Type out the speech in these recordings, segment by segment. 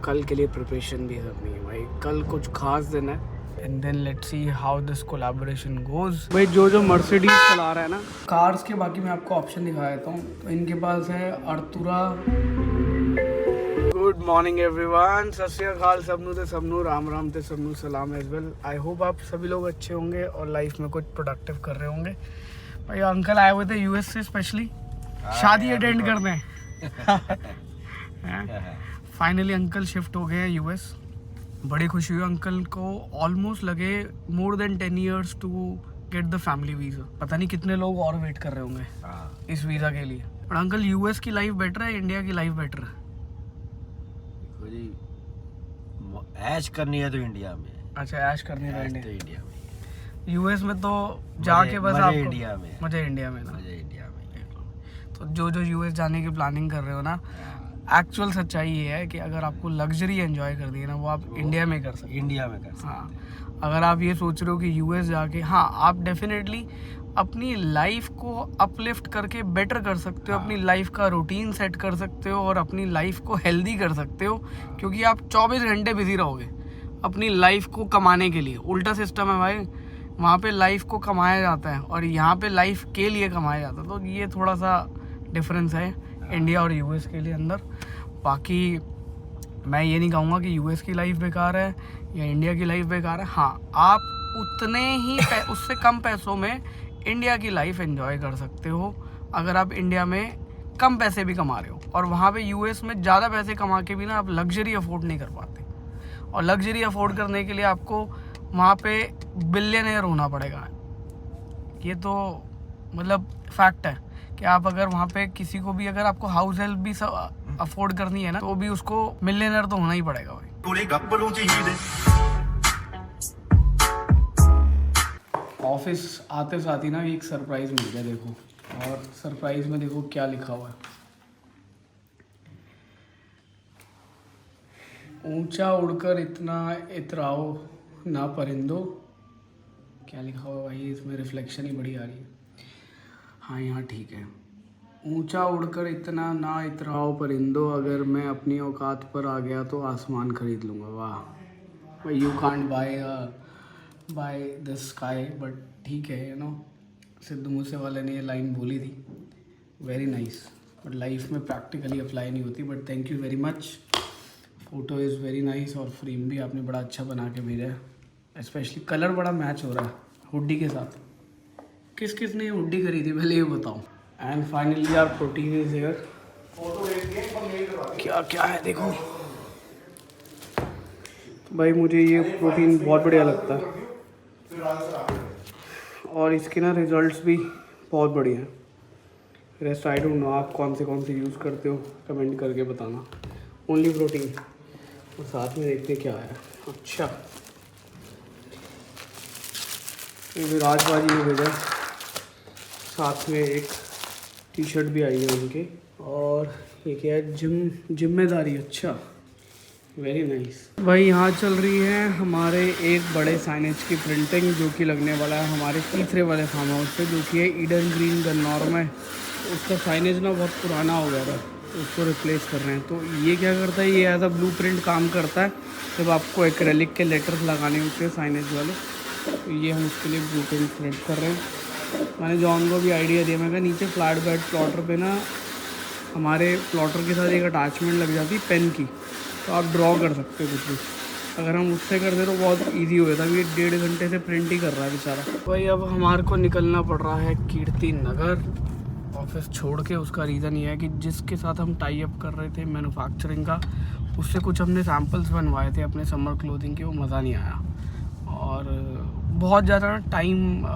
कल के लिए प्रिपरेशन भी करनी है भाई, कल कुछ खास दिन है। And then let's see how this collaboration goes. भाई जो मर्सिडीज चला रहा है ना कार्स के, बाकी मैं आपको ऑप्शन दिखा देता हूँ। तो इनके पास है अर्तुरा। गुड मॉर्निंग एवरीवन, सत श्री अकाल सबनू ते सबनू, राम राम ते सबनू सलाम एज वेल। आई होप आप सभी लोग अच्छे होंगे और लाइफ में कुछ प्रोडक्टिव कर रहे होंगे। भाई अंकल आए हुए थे यूएस से स्पेशली शादी अटेंड करने। फाइनली अंकल शिफ्ट हो गए हैं यूएस। बड़ी खुशी हुई अंकल को। ऑलमोस्ट लगे more than 10 years to get the family visa. पता नहीं कितने लोग और वेट कर रहे होंगे इस वीज़ा के लिए। और अंकल यूएस की लाइफ बेटर है इंडिया की लाइफ बेटर है? ऐश करनी है तो इंडिया में। अच्छा ऐश करनी है तो इंडिया में। यूएस में तो जाके बस आपको इंडिया में मुझे इंडिया में ना मुझे इंडिया में। तो जो यूएस जाने की प्लानिंग कर रहे हो ना, एक्चुअल सच्चाई ये है कि अगर आपको लग्जरी एंजॉय करनी है ना, वो आप इंडिया में कर सकते हैं। इंडिया में कर सकते हैं। हाँ, अगर आप ये सोच रहे हो कि यूएस जाके, हाँ आप डेफिनेटली अपनी लाइफ को अपलिफ्ट करके बेटर कर सकते हो। अपनी लाइफ का रूटीन सेट कर सकते हो और अपनी लाइफ को हेल्दी कर सकते हो, क्योंकि आप 24 घंटे बिजी रहोगे अपनी लाइफ को कमाने के लिए। उल्टा सिस्टम है भाई, वहाँ पे लाइफ को कमाया जाता है और यहाँ पे लाइफ के लिए कमाया जाता है। तो ये थोड़ा सा डिफरेंस है इंडिया और यूएस के लिए अंदर। बाकी मैं ये नहीं कहूँगा कि यूएस की लाइफ बेकार है या इंडिया की लाइफ बेकार है। हाँ, आप उतने ही उससे कम पैसों में इंडिया की लाइफ एंजॉय कर सकते हो अगर आप इंडिया में कम पैसे भी कमा रहे हो। और वहाँ पे यूएस में ज़्यादा पैसे कमा के भी ना आप लग्जरी अफोर्ड नहीं कर पाते। और लग्जरी अफोर्ड करने के लिए आपको वहाँ पे बिलियनर होना पड़ेगा। ये तो मतलब फैक्ट है कि आप अगर वहाँ पे किसी को भी, अगर आपको हाउस हेल्प भी अफोर्ड करनी है ना, तो भी उसको मिलियनर तो होना ही पड़ेगा भाई। ऑफिस आते साथ ही ना एक सरप्राइज मिल गया देखो, और सरप्राइज में देखो क्या लिखा हुआ है। ऊंचा उड़कर इतना इतराओ ना परिंदो। क्या लिखा हुआ है भाई, इसमें रिफ्लेक्शन ही बड़ी आ रही है। हाँ यहाँ ठीक है। ऊंचा उड़कर इतना ना इतराओ परिंदो, अगर मैं अपनी औकात पर आ गया तो आसमान खरीद लूँगा। वाह, you can't by the sky, but ठीक है यू नो, सिद्धू मूसे वाले ने ये लाइन बोली थी। वेरी नाइस, बट लाइफ में प्रैक्टिकली अप्लाई नहीं होती। But thank you very much, photo is very nice और फ्रेम भी आपने बड़ा अच्छा बना के भेजा है। स्पेशली कलर बड़ा मैच हो रहा है हुडी के साथ। किस किस ने हुडी खरीदी पहले ये बताओ। एंड फाइनली यार प्रोटीन इज हियर। क्या क्या है देखो भाई, मुझे ये प्रोटीन बहुत बढ़िया लगता है और इसके ना रिजल्ट्स भी बहुत बढ़िया हैं। रेस्ट आई डोंट नो आप कौन से यूज़ करते हो, कमेंट करके बताना। Only protein. और साथ में देखते क्या है। अच्छा ये विराजबाजी ने भेजा, साथ में एक टी शर्ट भी आई है उनके। और ये क्या है, जिम्मेदारी। अच्छा वेरी नाइस भाई। यहाँ चल रही है हमारे एक बड़े साइनेज की प्रिंटिंग, जो कि लगने वाला है हमारे तीसरे वाले फार्म हाउस पे, जो कि है ईडन ग्रीन गन्नौर में। उसका साइनेज ना बहुत पुराना हो गया था, उसको रिप्लेस कर रहे हैं। तो ये क्या करता है, ये एज अ ब्लूप्रिंट काम करता है। जब आपको एक्रेलिक के लेटर्स लगाने होते हैं साइनेज वाले, तो ये हम उसके लिए ब्लूप्रिंट प्रिंट कर रहे हैं। मैंने जॉन को भी आइडिया दिया, मैं कहा नीचे फ्लैट बेड प्लॉटर पे ना हमारे प्लॉटर के साथ एक अटैचमेंट लग जाती पेन की, तो आप ड्रॉ कर सकते हो कुछ भी। अगर हम उससे करते तो बहुत इजी हो जाता। ये 1.5 घंटे से प्रिंट ही कर रहा है बेचारा। भाई अब हमारे को निकलना पड़ रहा है कीर्ति नगर ऑफिस छोड़ के। उसका रीज़न ये है कि जिसके साथ हम टाई अप कर रहे थे मैन्युफैक्चरिंग का, उससे कुछ हमने सैम्पल्स बनवाए थे अपने समर क्लोथिंग के, वो मज़ा नहीं आया और बहुत ज़्यादा टाइम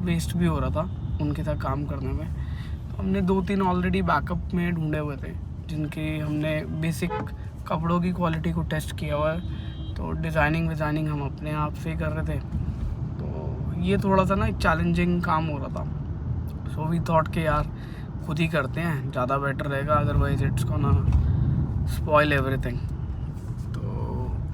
वेस्ट भी हो रहा था उनके साथ काम करने में। तो हमने 2-3 ऑलरेडी बैकअप में ढूंढे हुए थे, जिनके हमने बेसिक कपड़ों की क्वालिटी को टेस्ट किया हुआ है। तो डिज़ाइनिंग हम अपने आप से ही कर रहे थे। तो ये थोड़ा सा ना एक चैलेंजिंग काम हो रहा था। सो वी थॉट के यार खुद ही करते हैं, ज़्यादा बेटर रहेगा, otherwise it's gonna spoil everything. तो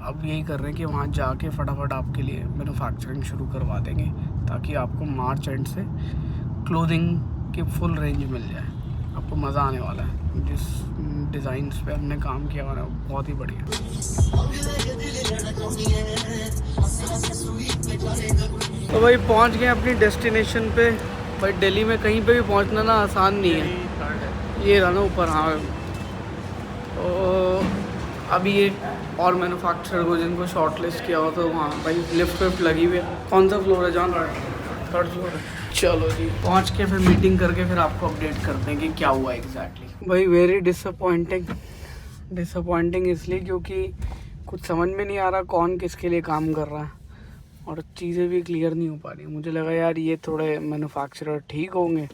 अब यही कर रहे हैं कि वहाँ जाके फटाफट आपके लिए मैन्युफैक्चरिंग शुरू करवा देंगे, ताकि आपको मार्च एंड से क्लोथिंग की फुल रेंज मिल जाए। आपको मज़ा आने वाला है। जिस डिज़ाइंस पे हमने काम किया हुआ है बहुत ही बढ़िया। तो भाई पहुंच गए अपनी डेस्टिनेशन पे। भाई दिल्ली में कहीं पे भी पहुंचना ना आसान नहीं है। ये रहा ना ऊपर, हाँ। तो अभी ये और मैन्युफैक्चरर को जिनको शॉर्टलिस्ट किया हो तो वहाँ भाई लिफ्ट विफ्ट लगी हुई है। कौन सा फ्लोर है जान? 3rd फ्लोर है। चलो जी, पहुँच के फिर मीटिंग करके फिर आपको अपडेट करते हैं कि क्या हुआ एग्जैक्टली। भाई वेरी डिसअपॉइंटिंग इसलिए क्योंकि कुछ समझ में नहीं आ रहा कौन किसके लिए काम कर रहा है और चीज़ें भी क्लियर नहीं हो पा रही। मुझे लगा यार ये थोड़े मैन्युफैक्चरर ठीक होंगे,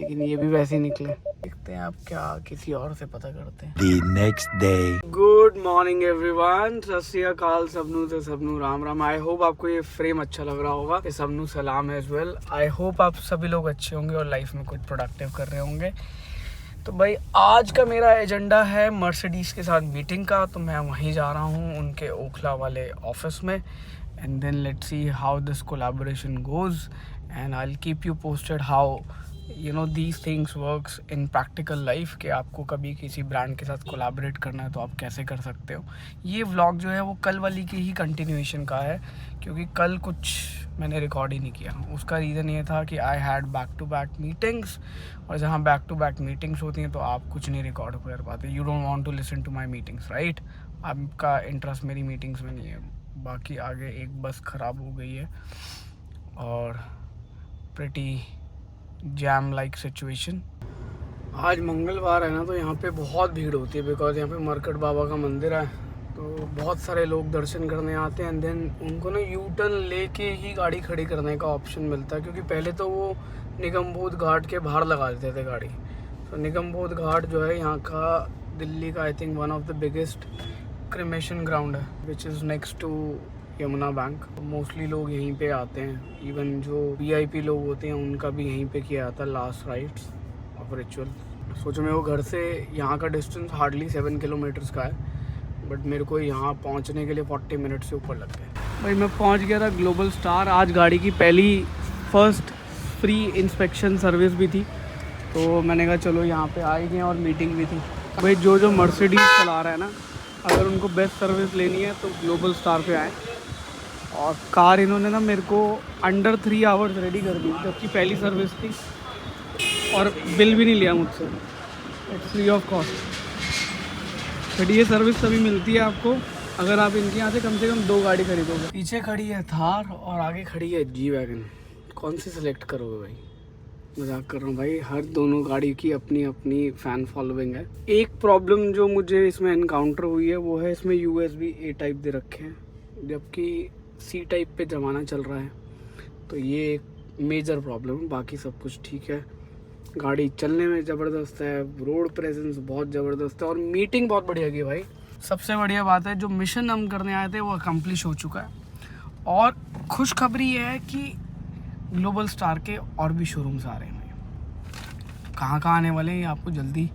लेकिन ये भी वैसे ही निकले। देखते हैं आप क्या किसी और से पता करते हैं। The next day. Good morning everyone, सत श्री अकाल सबनू से सबनू राम राम। आई होप आपको ये फ्रेम अच्छा लग रहा होगा। ये सबनू सलाम एज वेल। आई होप आप सभी लोग अच्छे होंगे और लाइफ में कुछ प्रोडक्टिव कर रहे होंगे। तो भाई आज का मेरा एजेंडा है मर्सिडीज के साथ मीटिंग का, तो मैं वहीं जा रहा हूँ उनके ओखला वाले ऑफिस में। And then let's see how this collaboration goes and I will keep you posted how you know these things works in practical life. कि आपको कभी किसी ब्रांड के साथ कोलैबोरेट करना है तो आप कैसे कर सकते हो। ये व्लॉग जो है वो कल वाली की ही कंटिन्यूएशन का है, क्योंकि कल कुछ मैंने रिकॉर्ड ही नहीं किया। उसका रीज़न ये था कि I had back to back meetings, और जहाँ बैक टू बैक मीटिंग्स होती हैं तो आप कुछ नहीं रिकॉर्ड कर पाते। You don't want to listen to my meetings, right? आपका इंटरेस्ट मेरी मीटिंग्स में नहीं है। बाकी आगे एक बस ख़राब हो गई है और प्रिटी जैम लाइक सिचुएशन। आज मंगलवार है ना, तो यहाँ पे बहुत भीड़ होती है बिकॉज यहाँ पे मरकट बाबा का मंदिर है, तो बहुत सारे लोग दर्शन करने आते हैं। एंड देन उनको ना यू टर्न लेके ही गाड़ी खड़ी करने का ऑप्शन मिलता है, क्योंकि पहले तो वो निगमबोध घाट के बाहर लगा देते थे गाड़ी। तो निगमबोध घाट जो है यहाँ का दिल्ली का I think one of the biggest cremation ground है, which is next to Yamuna bank. Mostly लोग यहीं पे आते हैं। इवन जो VIP लोग होते हैं उनका भी यहीं पे किया जाता है लास्ट राइट्स ऑफ रिचुअल। सोचो मैं वो घर से यहाँ का डिस्टेंस हार्डली 7 किलोमीटर्स का है, बट मेरे को यहाँ पहुँचने के लिए 40 मिनट से ऊपर लग गए। भाई मैं पहुँच गया था ग्लोबल स्टार। आज गाड़ी की फर्स्ट फ्री इंस्पेक्शन सर्विस भी थी, तो मैंने कहा चलो यहाँ पे आए गए और मीटिंग भी थी। भाई जो मर्सिडीज चला रहा है ना, अगर उनको बेस्ट सर्विस लेनी है तो ग्लोबल स्टार पे आए। और कार इन्होंने ना मेरे को अंडर 3 आवर्स रेडी कर दी, जबकि पहली सर्विस थी, और बिल भी नहीं लिया मुझसे। It's free of cost. But ये सर्विस तभी मिलती है आपको अगर आप इनके यहाँ से कम 2 गाड़ी खरीदोगे। पीछे खड़ी है थार और आगे खड़ी है जी वैगन। कौन सी सिलेक्ट करोगे भाई? मजाक कर रहा हूँ भाई, हर दोनों गाड़ी की अपनी अपनी फ़ैन फॉलोइंग है। एक प्रॉब्लम जो मुझे इसमें इनकाउंटर हुई है वो है इसमें USB-A टाइप दे रखे हैं, जबकि C टाइप पे ज़माना चल रहा है। तो ये एक मेजर प्रॉब्लम है। बाकी सब कुछ ठीक है। गाड़ी चलने में ज़बरदस्त है, रोड प्रेजेंस बहुत ज़बरदस्त है, और मीटिंग बहुत बढ़िया की भाई। सबसे बढ़िया बात है जो मिशन हम करने आए थे वो अकम्प्लिश हो चुका है। और खुशखबरी ये है कि ग्लोबल स्टार के और भी शोरूम्स आ रहे हैं। कहाँ आने वाले हैं ये आपको जल्दी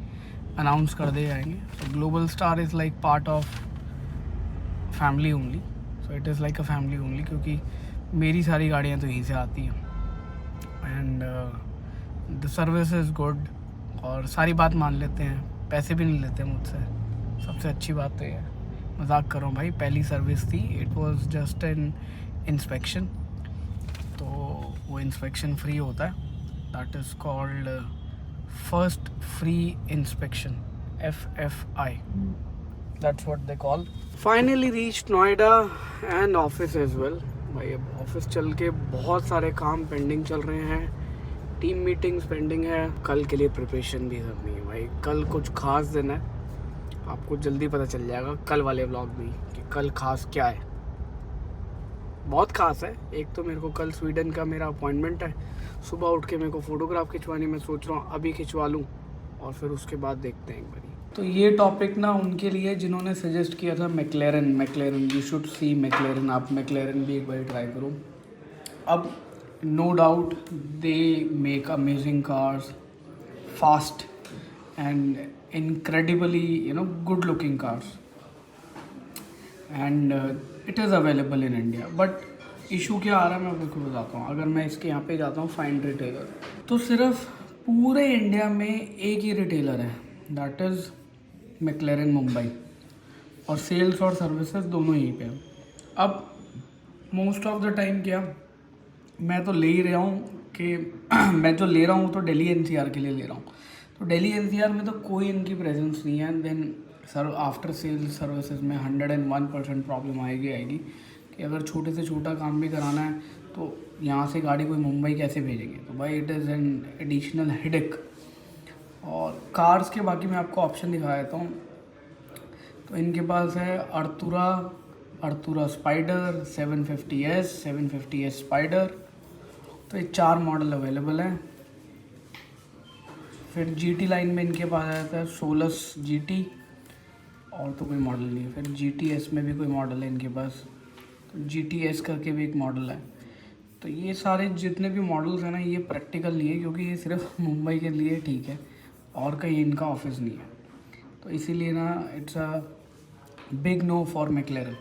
अनाउंस कर दे जाएंगे। तो global star is like part of family only. So it is like a family only, क्योंकि मेरी सारी गाड़ियाँ तो यहीं से आती हैं। And the service is good, और सारी बात मान लेते हैं, पैसे भी नहीं लेते मुझसे। सबसे अच्छी बात तो ये है। मजाक कर रहा हूँ भाई, पहली सर्विस थी, it was just an inspection. तो वो इंस्पेक्शन फ्री होता है, that is called first free inspection, FFI, that's what they call. Finally reached Noida and office as well. भाई अब ऑफिस चल के बहुत सारे काम पेंडिंग चल रहे हैं, टीम मीटिंग्स पेंडिंग है, कल के लिए प्रिपरेशन भी करनी है भाई। कल कुछ खास दिन है, आपको जल्दी पता चल जाएगा कल वाले व्लॉग में कि कल खास क्या है। बहुत खास है। एक तो मेरे को कल स्वीडन का मेरा अपॉइंटमेंट है, सुबह उठ के मेरे को फ़ोटोग्राफ खिंचवानी, मैं सोच रहा हूँ अभी खिंचवा लूँ और फिर उसके बाद देखते हैं एक बारी। तो ये टॉपिक ना उनके लिए जिन्होंने सजेस्ट किया था McLaren, you should see McLaren. आप मैकलेरन भी एक बार ट्राई करो। अब no doubt they make amazing cars, fast and incredibly good looking cars, and it is available in India. But issue क्या आ रहा है मैं आपको बताता हूँ। अगर मैं इसके यहाँ पे जाता हूँ फाइंड रिटेलर, तो सिर्फ पूरे इंडिया में एक ही रिटेलर है, दैट इज़ मैकलेरन मुंबई, और सेल्स और सर्विसेज दोनों यहीं पे हैं। अब मोस्ट ऑफ द टाइम क्या, मैं तो ले ही रहा हूँ कि मैं जो ले रहा हूँ तो दिल्ली एनसीआर के लिए ले रहा हूँ, तो दिल्ली एनसीआर में तो कोई इनकी प्रेजेंस नहीं है। Then sir after sales services में 101% प्रॉब्लम आएगी कि अगर छोटे से छोटा काम भी कराना है तो यहाँ से गाड़ी कोई मुंबई कैसे भेजेंगे, तो भाई it is an additional headache. और कार्स के बाकी मैं आपको ऑप्शन दिखा देता हूँ। तो इनके पास है अर्तुरा स्पाइडर, 750S, 750S स्पाइडर, तो ये 4 मॉडल अवेलेबल हैं। फिर GT लाइन में इनके पास आता है सोलस GT, और तो कोई मॉडल नहीं है। फिर GTS में भी कोई मॉडल है इनके पास, तो GTS करके भी एक मॉडल है। तो ये सारे जितने भी मॉडल्स हैं ना, ये प्रैक्टिकल नहीं है क्योंकि ये सिर्फ मुंबई के लिए ठीक है, और कहीं इनका ऑफिस नहीं है। तो इसीलिए ना it's a big no for मैक्लेरन।